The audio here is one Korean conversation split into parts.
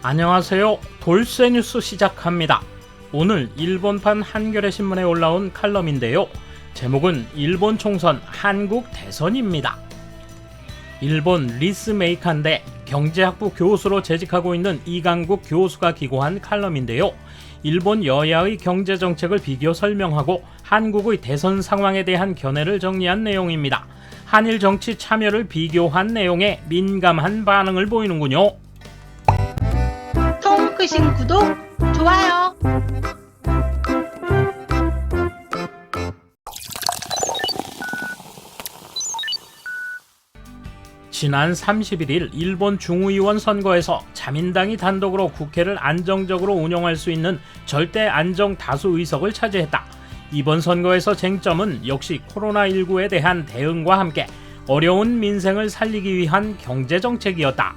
안녕하세요. 돌쇠뉴스 시작합니다. 오늘 일본판 한겨레 신문에 올라온 칼럼인데요. 제목은 일본 총선 한국 대선입니다. 일본 리스메이칸대 경제학부 교수로 재직하고 있는 이강국 교수가 기고한 칼럼인데요. 일본 여야의 경제정책을 비교 설명하고 한국의 대선 상황에 대한 견해를 정리한 내용입니다. 한일 정치 참여를 비교한 내용에 민감한 반응을 보이는군요. 통 크신 구독, 좋아요. 지난 31일 일본 중의원 선거에서 자민당이 단독으로 국회를 안정적으로 운영할 수 있는 절대 안정 다수 의석을 차지했다. 이번 선거에서 쟁점은 역시 코로나19에 대한 대응과 함께 어려운 민생을 살리기 위한 경제정책이었다.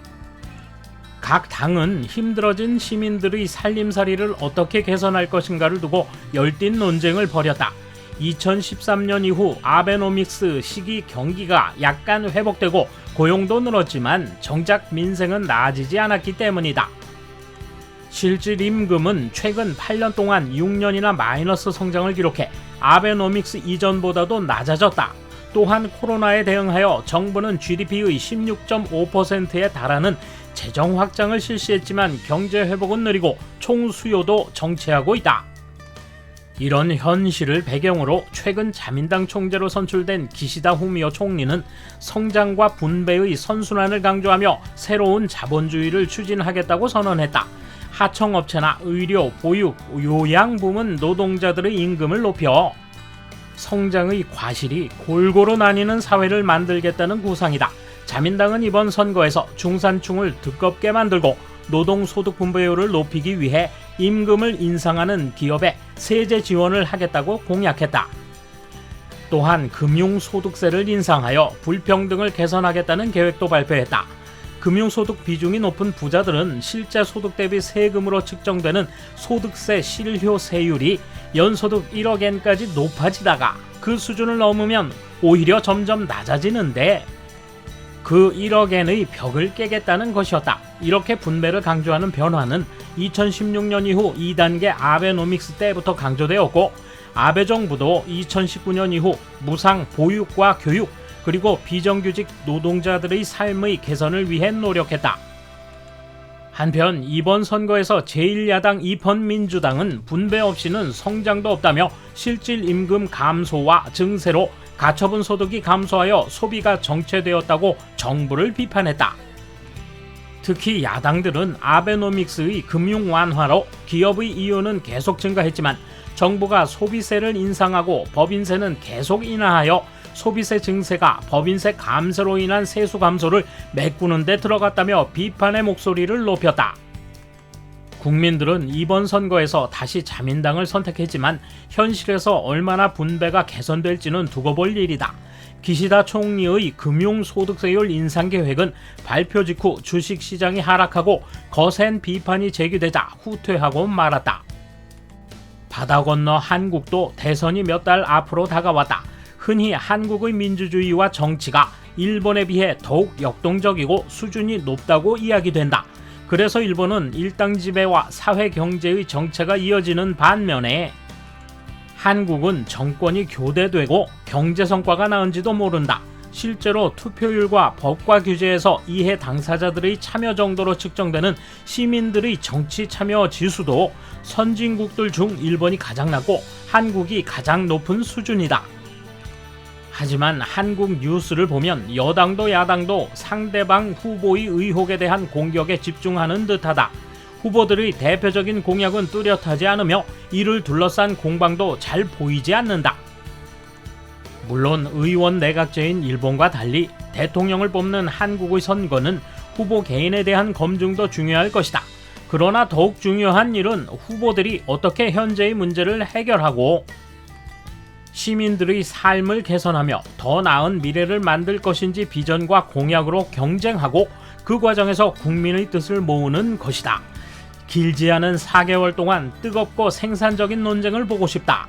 각 당은 힘들어진 시민들의 살림살이를 어떻게 개선할 것인가를 두고 열띤 논쟁을 벌였다. 2013년 이후 아베노믹스 시기 경기가 약간 회복되고 고용도 늘었지만 정작 민생은 나아지지 않았기 때문이다. 실질 임금은 최근 8년 동안 6년이나 마이너스 성장을 기록해 아베노믹스 이전보다도 낮아졌다. 또한 코로나에 대응하여 정부는 GDP의 16.5%에 달하는 재정 확장을 실시했지만 경제 회복은 느리고 총수요도 정체하고 있다. 이런 현실을 배경으로 최근 자민당 총재로 선출된 기시다 후미오 총리는 성장과 분배의 선순환을 강조하며 새로운 자본주의를 추진하겠다고 선언했다. 하청업체나 의료, 보육, 요양 부문 노동자들의 임금을 높여 성장의 과실이 골고루 나뉘는 사회를 만들겠다는 구상이다. 자민당은 이번 선거에서 중산층을 두껍게 만들고 노동소득 분배율을 높이기 위해 임금을 인상하는 기업에 세제 지원을 하겠다고 공약했다. 또한 금융소득세를 인상하여 불평등을 개선하겠다는 계획도 발표했다. 금융소득 비중이 높은 부자들은 실제 소득 대비 세금으로 측정되는 소득세 실효세율이 연소득 1억엔까지 높아지다가 그 수준을 넘으면 오히려 점점 낮아지는데 그 1억엔의 벽을 깨겠다는 것이었다. 이렇게 분배를 강조하는 변화는 2016년 이후 2단계 아베노믹스 때부터 강조되었고 아베 정부도 2019년 이후 무상 보육과 교육 그리고 비정규직 노동자들의 삶의 개선을 위해 노력했다. 한편 이번 선거에서 제1야당 입헌민주당은 분배 없이는 성장도 없다며 실질 임금 감소와 증세로 가처분 소득이 감소하여 소비가 정체되었다고 정부를 비판했다. 특히 야당들은 아베노믹스의 금융 완화로 기업의 이윤은 계속 증가했지만 정부가 소비세를 인상하고 법인세는 계속 인하하여 소비세 증세가 법인세 감세로 인한 세수 감소를 메꾸는 데 들어갔다며 비판의 목소리를 높였다. 국민들은 이번 선거에서 다시 자민당을 선택했지만 현실에서 얼마나 분배가 개선될지는 두고 볼 일이다. 기시다 총리의 금융소득세율 인상 계획은 발표 직후 주식시장이 하락하고 거센 비판이 제기되자 후퇴하고 말았다. 바다 건너 한국도 대선이 몇 달 앞으로 다가왔다. 흔히 한국의 민주주의와 정치가 일본에 비해 더욱 역동적이고 수준이 높다고 이야기된다. 그래서 일본은 일당 지배와 사회 경제의 정체가 이어지는 반면에 한국은 정권이 교대되고 경제 성과가 나은지도 모른다. 실제로 투표율과 법과 규제에서 이해 당사자들의 참여 정도로 측정되는 시민들의 정치 참여 지수도 선진국들 중 일본이 가장 낮고 한국이 가장 높은 수준이다. 하지만 한국 뉴스를 보면 여당도 야당도 상대방 후보의 의혹에 대한 공격에 집중하는 듯하다. 후보들의 대표적인 공약은 뚜렷하지 않으며 이를 둘러싼 공방도 잘 보이지 않는다. 물론 의원 내각제인 일본과 달리 대통령을 뽑는 한국의 선거는 후보 개인에 대한 검증도 중요할 것이다. 그러나 더욱 중요한 일은 후보들이 어떻게 현재의 문제를 해결하고 시민들의 삶을 개선하며 더 나은 미래를 만들 것인지 비전과 공약으로 경쟁하고 그 과정에서 국민의 뜻을 모으는 것이다. 길지 않은 4개월 동안 뜨겁고 생산적인 논쟁을 보고 싶다.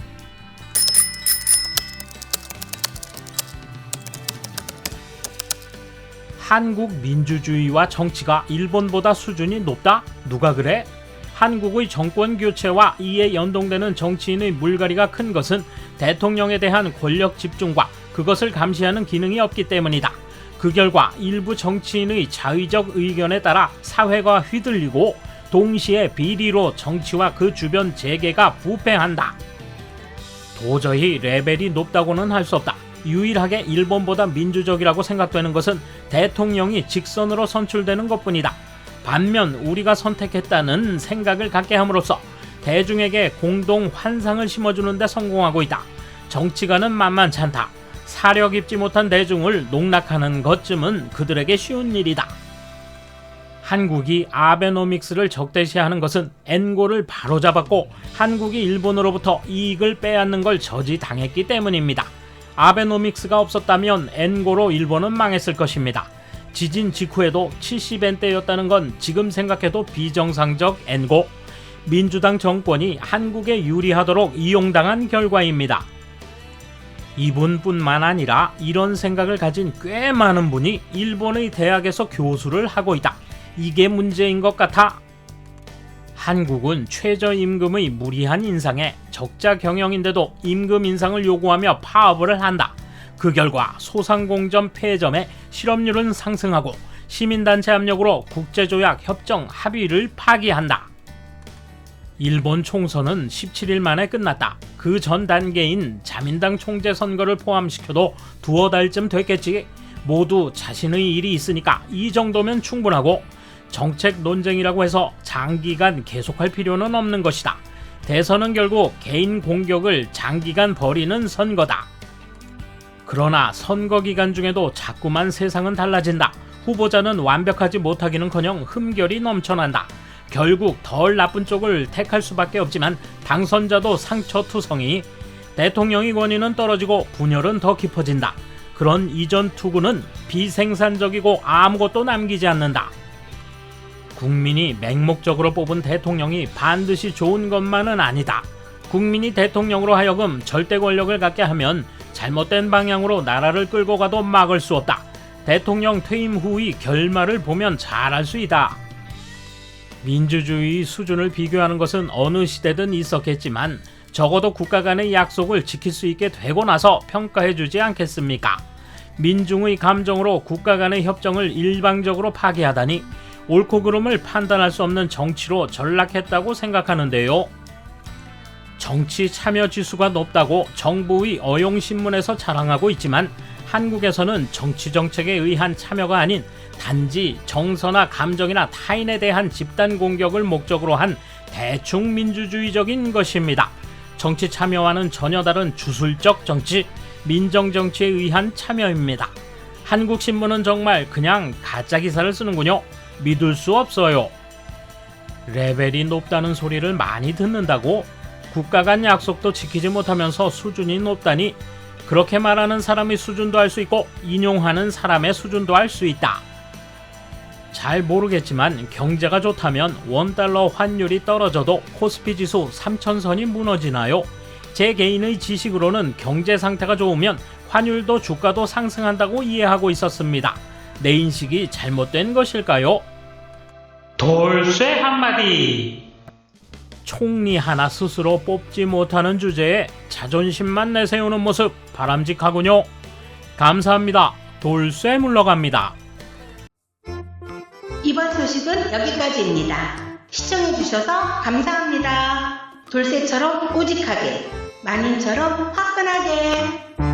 한국 민주주의와 정치가 일본보다 수준이 높다? 누가 그래? 한국의 정권 교체와 이에 연동되는 정치인의 물갈이가 큰 것은 대통령에 대한 권력 집중과 그것을 감시하는 기능이 없기 때문이다. 그 결과 일부 정치인의 자의적 의견에 따라 사회가 휘둘리고 동시에 비리로 정치와 그 주변 재계가 부패한다. 도저히 레벨이 높다고는 할 수 없다. 유일하게 일본보다 민주적이라고 생각되는 것은 대통령이 직선으로 선출되는 것뿐이다. 반면 우리가 선택했다는 생각을 갖게 함으로써 대중에게 공동 환상을 심어주는 데 성공하고 있다. 정치가는 만만치 않다. 사려 깊지 못한 대중을 농락하는 것쯤은 그들에게 쉬운 일이다. 한국이 아베노믹스를 적대시하는 것은 엔고를 바로잡았고 한국이 일본으로부터 이익을 빼앗는 걸 저지당했기 때문입니다. 아베노믹스가 없었다면 엔고로 일본은 망했을 것입니다. 지진 직후에도 70엔대였다는 건 지금 생각해도 비정상적 엔고, 민주당 정권이 한국에 유리하도록 이용당한 결과입니다. 이분뿐만 아니라 이런 생각을 가진 꽤 많은 분이 일본의 대학에서 교수를 하고 있다. 이게 문제인 것 같아. 한국은 최저임금의 무리한 인상에 적자 경영인데도 임금 인상을 요구하며 파업을 한다. 그 결과 소상공점 폐점에 실업률은 상승하고 시민단체 압력으로 국제조약 협정 합의를 파기한다. 일본 총선은 17일 만에 끝났다. 그 전 단계인 자민당 총재 선거를 포함시켜도 두어 달쯤 됐겠지. 모두 자신의 일이 있으니까 이 정도면 충분하고 정책 논쟁이라고 해서 장기간 계속할 필요는 없는 것이다. 대선은 결국 개인 공격을 장기간 벌이는 선거다. 그러나 선거 기간 중에도 자꾸만 세상은 달라진다. 후보자는 완벽하지 못하기는커녕 흠결이 넘쳐난다. 결국 덜 나쁜 쪽을 택할 수밖에 없지만 당선자도 상처투성이, 대통령의 권위는 떨어지고 분열은 더 깊어진다. 그런 이전 투구는 비생산적이고 아무것도 남기지 않는다. 국민이 맹목적으로 뽑은 대통령이 반드시 좋은 것만은 아니다. 국민이 대통령으로 하여금 절대 권력을 갖게 하면 잘못된 방향으로 나라를 끌고 가도 막을 수 없다. 대통령 퇴임 후의 결말을 보면 잘 알 수 있다. 민주주의 수준을 비교하는 것은 어느 시대든 있었겠지만 적어도 국가 간의 약속을 지킬 수 있게 되고 나서 평가해주지 않겠습니까? 민중의 감정으로 국가 간의 협정을 일방적으로 파기하다니 옳고 그름을 판단할 수 없는 정치로 전락했다고 생각하는데요. 정치 참여 지수가 높다고 정부의 어용신문에서 자랑하고 있지만 한국에서는 정치 정책에 의한 참여가 아닌 단지 정서나 감정이나 타인에 대한 집단 공격을 목적으로 한 대충 민주주의적인 것입니다. 정치 참여와는 전혀 다른 주술적 정치, 민정 정치에 의한 참여입니다. 한국 신문은 정말 그냥 가짜 기사를 쓰는군요. 믿을 수 없어요. 레벨이 높다는 소리를 많이 듣는다고? 국가 간 약속도 지키지 못하면서 수준이 높다니? 그렇게 말하는 사람의 수준도 알 수 있고 인용하는 사람의 수준도 알 수 있다. 잘 모르겠지만 경제가 좋다면 원달러 환율이 떨어져도 코스피 지수 3000선이 무너지나요? 제 개인의 지식으로는 경제 상태가 좋으면 환율도 주가도 상승한다고 이해하고 있었습니다. 내 인식이 잘못된 것일까요? 돌쇠 한마디. 총리 하나 스스로 뽑지 못하는 주제에 자존심만 내세우는 모습 바람직하군요. 감사합니다. 돌쇠 물러갑니다. 이번 소식은 여기까지입니다. 시청해주셔서 감사합니다. 돌쇠처럼 오직하게, 만인처럼 화끈하게.